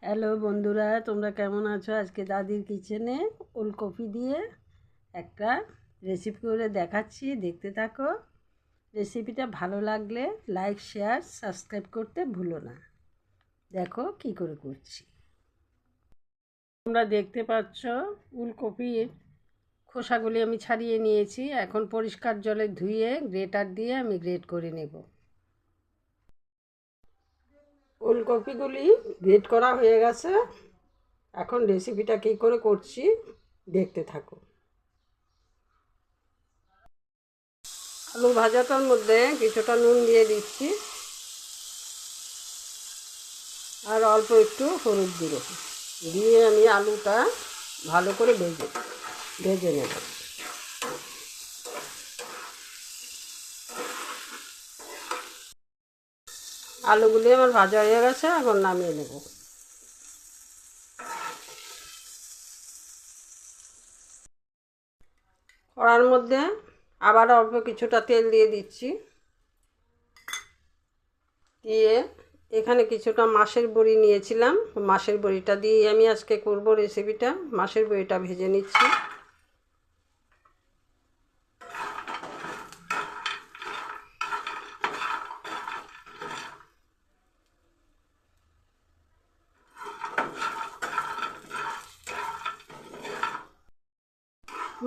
Hello বন্ধুরা, তোমরা কেমন আছো? আজকে দাদির কিচেনে ওলকপি দিয়ে একটা রেসিপি করে দেখাচ্ছি, দেখতে থাকো। রেসিপিটা ভালো লাগলে লাইক, শেয়ার, সাবস্ক্রাইব করতে ভুলো না। দেখো কি করে করছি। তোমরা দেখতে পাচ্ছ ওলকপির খোসাগুলি আমি ছাড়িয়ে নিয়েছি। এখন পরিষ্কার জলে ধুয়ে গ্রেটার দিয়ে আমি গ্রেট করে নেব। ওলকপিগুলি গ্রেট করা হয়ে গেছে। এখন রেসিপিটা কী করে করছি দেখতে থাকো। আলু ভাজাটার মধ্যে কিছুটা নুন দিয়ে দিচ্ছি আর অল্প একটু হলুদ গুঁড়ো দিয়ে আমি আলুটা ভালো করে ভেজে নেব। আলুগুলি আমার ভাজা হয়ে গেছে, এখন নামিয়ে নেব। কড়ার মধ্যে আবার অল্প কিছুটা তেল দিয়ে দিচ্ছি, দিয়ে এখানে কিছুটা মাছের বড়ি নিয়েছিলাম, মাছের বড়িটা দিয়ে আমি আজকে করব রেসিপিটা। মাছের বড়িটা ভেজে নিচ্ছি।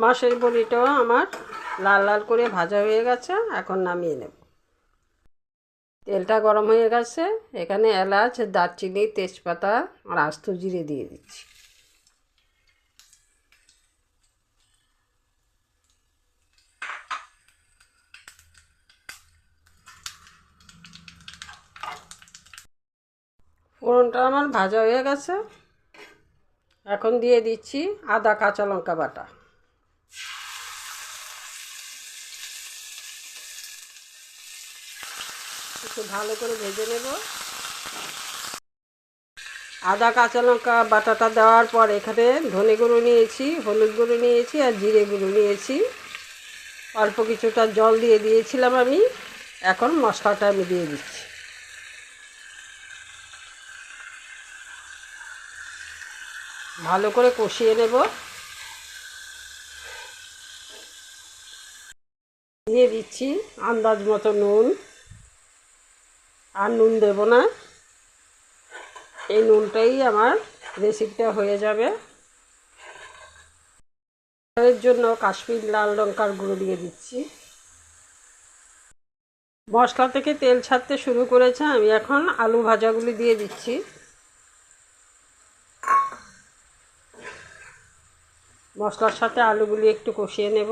মাছের বড়িটাও আমার লাল লাল করে ভাজা হয়ে গেছে, এখন নামিয়ে নেব। তেলটা গরম হয়ে গেছে, এখানে এলাচ, দারচিনি, তেজপাতা আর আস্ত জিরে দিয়ে দিচ্ছি। ফোড়নটা আমার ভাজা হয়ে গেছে, এখন দিয়ে দিচ্ছি আদা কাঁচা লঙ্কা বাটা। একটু ভালো করে ভেজে নেব। আদা কাঁচা লঙ্কা বাটাটা দেওয়ার পর এখানে ধনে গুঁড়ো নিয়েছি, হলুদ গুঁড়ো নিয়েছি আর জিরে গুঁড়ো নিয়েছি। অল্প কিছুটা জল দিয়ে দিয়েছিলাম আমি। এখন মশলাটা আমি দিয়ে দিচ্ছি। ভালো করে কষিয়ে নেব। দিয়ে দিচ্ছি আন্দাজ মতো নুন, আর নুন দেব না। এই নুনটাই আমার রেসিপিটা হয়ে যাবে। এর জন্য কাশ্মীর লাল লঙ্কার গুঁড়ো দিয়ে দিচ্ছি। মশলা থেকে তেল ছাড়তে শুরু করেছে, আমি এখন আলু ভাজাগুলি দিয়ে দিচ্ছি। মশলার সাথে আলুগুলি একটু কষিয়ে নেব।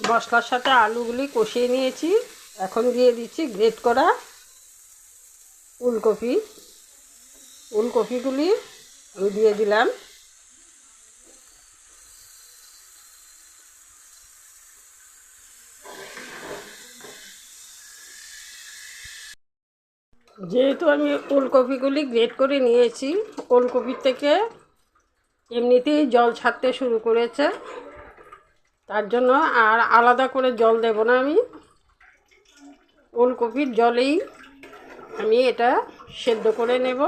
মশলার সাথে আলুগুলি কষিয়ে নিয়েছি, এখন দিয়ে দিচ্ছি গ্রেট করা ফুলকপিগুলি আমি দিয়ে দিলাম। যেহেতু আমি ফুলকপিগুলি গ্রেট করে নিয়েছি, ফুলকপির থেকে এমনিতেই জল ছাড়তে শুরু করেছে, তার জন্য আর আলাদা করে জল দেব না। আমি ফুলকপির জলেই আমি এটা সেদ্ধ করে নেব।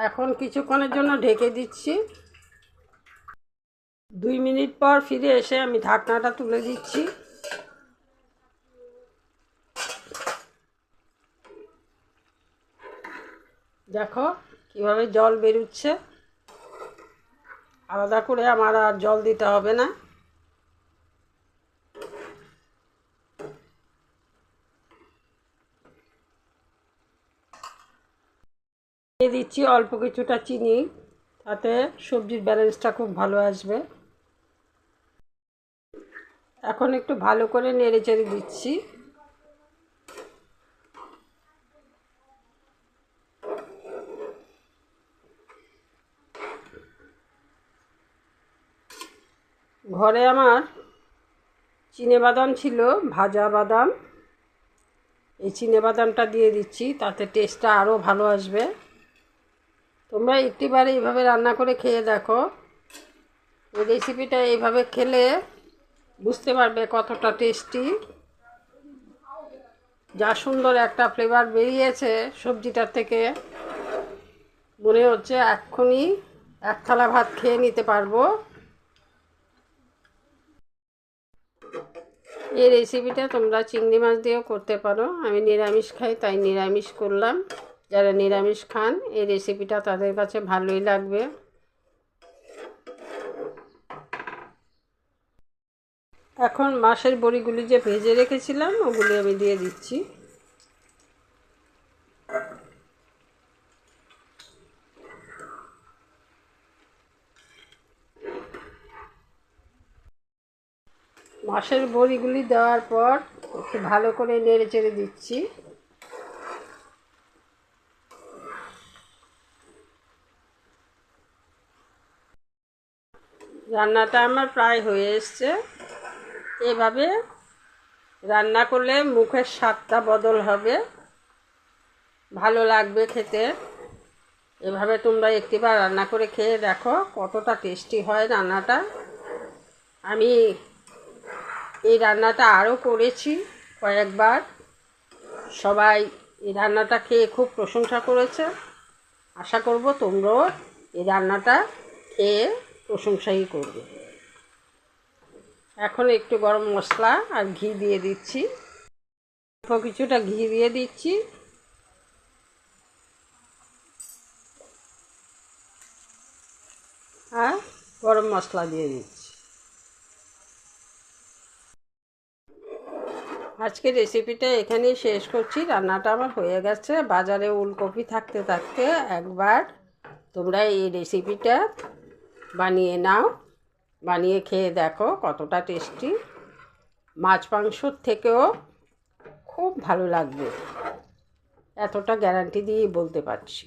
এখন কিছুক্ষণের জন্য ঢেকে দিচ্ছি। 2 মিনিট পর ফিরে এসে আমি ঢাকনাটা তুলে দিচ্ছি। দেখো কীভাবে জল বেরোচ্ছে। আলাদা করে আমার আর জল দিতে হবে না। দিয়ে দিচ্ছি অল্প কিছুটা চিনি, তাতে সবজির ব্যালেন্সটা খুব ভালো আসবে। এখন একটু ভালো করে নেড়ে চেড়ে দিচ্ছি। ঘরে আমার চিনেবাদাম ছিল, ভাজা বাদাম। এই চিনেবাদামটা দিয়ে দিচ্ছি, তাতে টেস্টটা আরও ভালো আসবে। তোমরা একটিবারে এইভাবে রান্না করে খেয়ে দেখো। এই রেসিপিটা এইভাবে খেলে বুঝতে পারবে কতটা টেস্টি। যা সুন্দর একটা ফ্লেভার বেরিয়েছে সবজিটার থেকে, মনে হচ্ছে এক্ষুনি এক থালা ভাত খেয়ে নিতে পারবো। এই রেসিপিটা তোমরা চিংড়ি মাছ দিয়েও করতে পারো। আমি নিরামিষ খাই তাই নিরামিষ করলাম। যারা নিরামিষ খান এই রেসিপিটা তাদের কাছে ভালোই লাগবে। এখন মাছের বড়িগুলি যে ভেজে রেখেছিলাম ওগুলি আমি দিয়ে দিচ্ছি। মাছের বড়িগুলি দেওয়ার পর একটু ভালো করে নেড়ে চেড়ে দিচ্ছি। রান্নাটা আমার প্রায় হয়ে এসছে। এভাবে রান্না করলে মুখের স্বাদটা বদল হবে, ভালো লাগবে খেতে। এভাবে তোমরা একটিবার রান্না করে খেয়ে দেখো কতটা টেস্টি হয় রান্নাটা। আমি এই রান্নাটা আরও করেছি কয়েকবার। সবাই এই রান্নাটা খেয়ে খুব প্রশংসা করেছে। আশা করব তোমরাও এই রান্নাটা খেয়ে প্রশংসাই করবে। এখন একটু গরম মশলা আর ঘি দিয়ে দিচ্ছি। অল্প কিছুটা ঘি দিয়ে দিচ্ছি। আর গরম মশলা দিয়ে দিচ্ছি। আজকে রেসিপিটা এখানেই শেষ করছি। রান্নাটা আমার হয়ে গেছে। বাজারে ওলকপি থাকতে থাকতে একবার তোমরা এই রেসিপিটা বানিয়ে নাও, বানিয়ে খেয়ে দেখো কতটা টেস্টি। মাছ মাংসর থেকেও খুব ভালো লাগবে, এতটা গ্যারান্টি দিয়েই বলতে পারছি।